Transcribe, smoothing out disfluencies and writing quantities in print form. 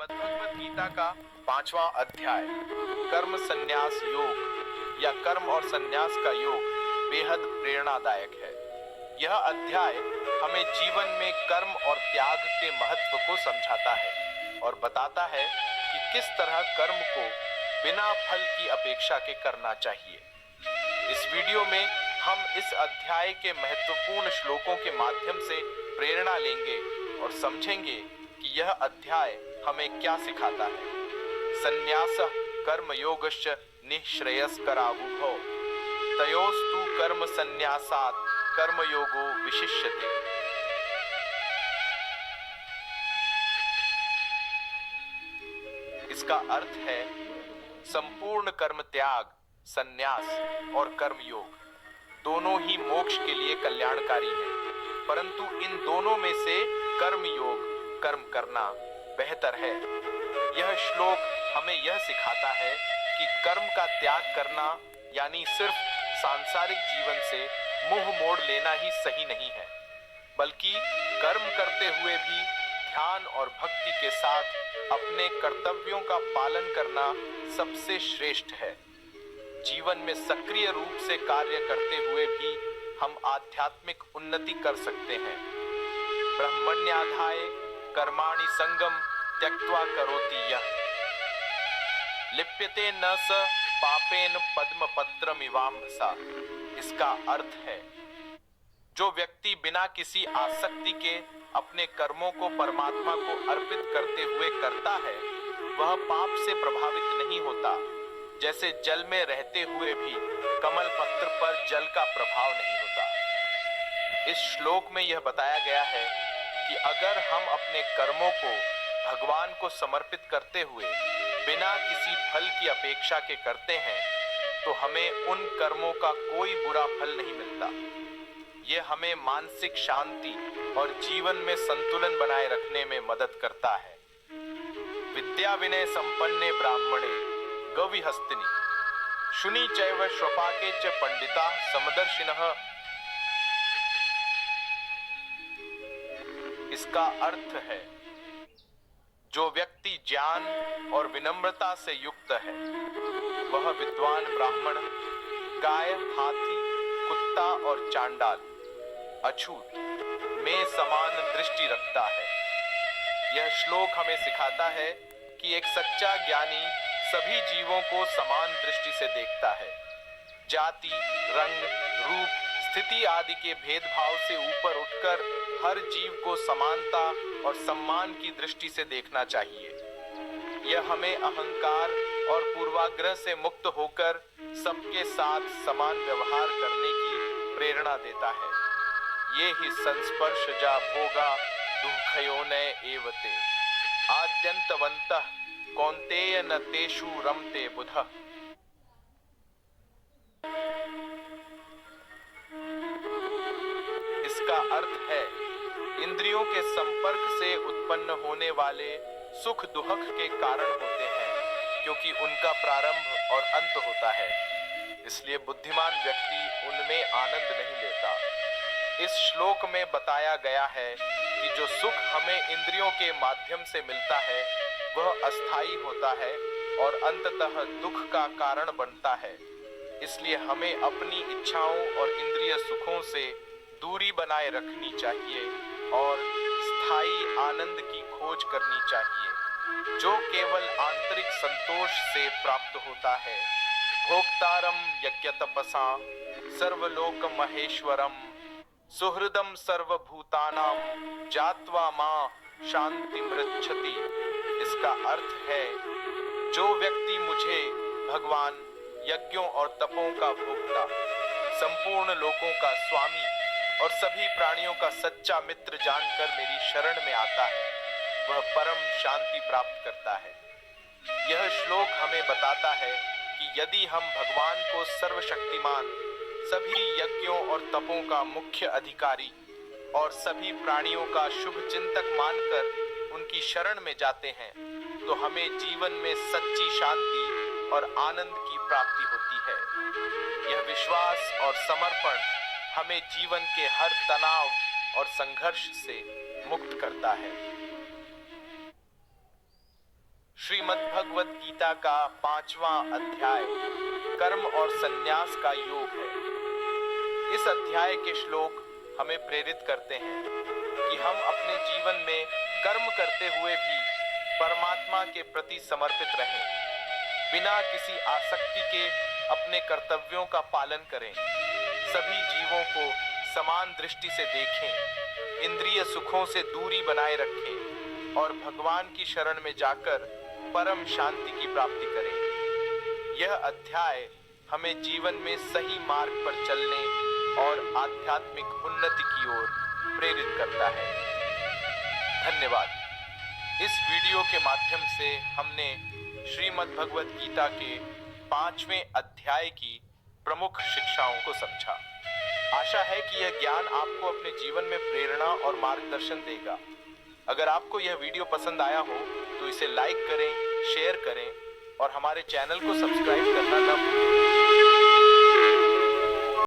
भगवत गीता का 5वां अध्याय कर्म संन्यास योग या कर्म और संन्यास का योग बेहद प्रेरणादायक है। यह अध्याय हमें जीवन में कर्म और त्याग के महत्व को समझाता है और बताता है कि किस तरह कर्म को बिना फल की अपेक्षा के करना चाहिए। इस वीडियो में हम इस अध्याय के महत्वपूर्ण श्लोकों के माध्यम से प्रेरणा लेंगे और समझेंगे कि यह अध्याय हमें क्या सिखाता है। संन्यासः कर्मयोगश्च निःश्रेयस्करावुभौ तयोस्तु कर्म संन्यासात् कर्मयोगो विशिष्यते। इसका अर्थ है संपूर्ण कर्म त्याग, संन्यास और कर्मयोग दोनों ही मोक्ष के लिए कल्याणकारी हैं, परंतु इन दोनों में से कर्मयोग, कर्म करना बेहतर है। यह श्लोक हमें यह सिखाता है कि कर्म का त्याग करना यानी सिर्फ सांसारिक जीवन से मुंह मोड़ लेना ही सही नहीं है, बल्कि कर्म करते हुए भी ध्यान और भक्ति के साथ अपने कर्तव्यों का पालन करना सबसे श्रेष्ठ है। जीवन में सक्रिय रूप से कार्य करते हुए भी हम आध्यात्मिक उन्नति कर सकते हैं। ब्रह्मण्याधाय कर्माणि संगम त्यक्त्वा करोति यः लिप्यते न स पापेन पद्मपत्रमिवाम्भसा। इसका अर्थ है जो व्यक्ति बिना किसी आसक्ति के अपने कर्मों को परमात्मा को अर्पित करते हुए करता है, वह पाप से प्रभावित नहीं होता। जैसे जल में रहते हुए भी कमल पत्र पर जल का प्रभाव नहीं होता। इस श्लोक में यह बताया गया है कि अगर हम अपने कर्मों को भगवान को समर्पित करते हुए बिना किसी फल की अपेक्षा के करते हैं, तो हमें उन कर्मों का कोई बुरा फल नहीं मिलता। यह हमें मानसिक शांति और जीवन में संतुलन बनाए रखने में मदद करता है। विद्या विनय संपन्ने ब्राह्मणे गविहस्तिनि शुनि चैव श्वपाके च पंडिता समदर्शिनः। इसका अर्थ है जो व्यक्ति ज्ञान और विनम्रता से युक्त है, वह विद्वान ब्राह्मण, गाय, हाथी, कुत्ता और चांडाल, अछूत में समान दृष्टि रखता है। यह श्लोक हमें सिखाता है कि एक सच्चा ज्ञानी सभी जीवों को समान दृष्टि से देखता है। जाति, रंग, रूप, स्थिति आदि के भेदभाव से ऊपर उठकर हर जीव को समानता और सम्मान की दृष्टि से देखना चाहिए। यह हमें अहंकार और पूर्वाग्रह से मुक्त होकर सबके साथ समान व्यवहार करने की प्रेरणा देता है। ये ही संस्पर्शजा भोगा दुःखयोनय एवते आद्यन्तवन्तः कौन्तेय न तेषु रमते बुधः। इसका अर्थ है इंद्रियों के संपर्क से उत्पन्न होने वाले सुख दुख के कारण होते हैं, क्योंकि उनका प्रारंभ और अंत होता है। इसलिए बुद्धिमान व्यक्ति उनमें आनंद नहीं लेता। इस श्लोक में बताया गया है कि जो सुख हमें इंद्रियों के माध्यम से मिलता है वह अस्थायी होता है और अंततः दुख का कारण बनता है। इसलिए हमें अपनी इच्छाओं और इंद्रिय सुखों से दूरी बनाए रखनी चाहिए और स्थायी आनंद की खोज करनी चाहिए, जो केवल आंतरिक संतोष से प्राप्त होता है। भोक्तारम यज्ञतपसा सर्वलोक महेश्वरम सुहृदम सर्वभूतानां जात्वा मां शांति मृच्छति। इसका अर्थ है जो व्यक्ति मुझे भगवान, यज्ञों और तपों का भोक्ता, संपूर्ण लोकों का स्वामी और सभी प्राणियों का सच्चा मित्र जानकर मेरी शरण में आता है, वह परम शांति प्राप्त करता है। यह श्लोक हमें बताता है कि यदि हम भगवान को सर्वशक्तिमान, सभी यज्ञों और तपों का मुख्य अधिकारी और सभी प्राणियों का शुभ चिंतक मानकर उनकी शरण में जाते हैं, तो हमें जीवन में सच्ची शांति और आनंद की प्राप्ति होती है। यह विश्वास और समर्पण हमें जीवन के हर तनाव और संघर्ष से मुक्त करता है। श्रीमद् भगवत गीता का 5वां अध्याय कर्म और संन्यास का योग है। इस अध्याय के श्लोक हमें प्रेरित करते हैं कि हम अपने जीवन में कर्म करते हुए भी परमात्मा के प्रति समर्पित रहें, बिना किसी आसक्ति के अपने कर्तव्यों का पालन करें, सभी जीवों को समान दृष्टि से देखें, इंद्रिय सुखों से दूरी बनाए रखें और भगवान की शरण में जाकर परम शांति की प्राप्ति करें। यह अध्याय हमें जीवन में सही मार्ग पर चलने और आध्यात्मिक उन्नति की ओर प्रेरित करता है। धन्यवाद। इस वीडियो के माध्यम से हमने श्रीमद् भगवत गीता के 5वें अध्याय की प्रमुख शिक्षाओं को समझा। आशा है कि यह ज्ञान आपको अपने जीवन में प्रेरणा और मार्गदर्शन देगा। अगर आपको यह वीडियो पसंद आया हो तो इसे लाइक करें, शेयर करें और हमारे चैनल को सब्सक्राइब करना न भूलें।